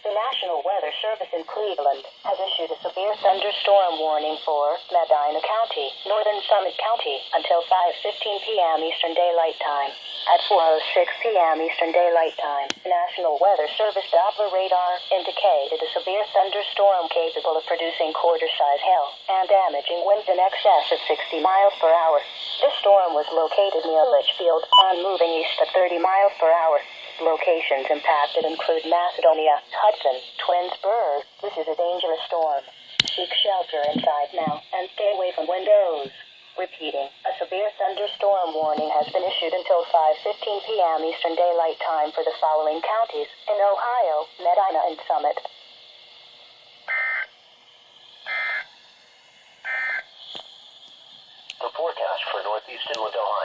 The National Weather Service in Cleveland has issued a severe thunderstorm warning for Medina County, Northern Summit County, until 5:15 p.m. Eastern Daylight Time. At 4:06 p.m. Eastern Daylight Time, National Weather Service Doppler radar indicated a severe thunderstorm capable of producing quarter-size hail and damaging winds in excess of 60 miles per hour. This storm was located near Litchfield and moving east at 30 miles per hour. Locations impacted include Macedonia, Hudson, Twinsburg. This is a dangerous storm. Seek shelter inside now and stay away from windows. Repeating, a severe thunderstorm warning has been issued until 5:15 p.m. Eastern Daylight Time for the following counties in Ohio, Medina and Summit. The forecast for northeast inland Ohio.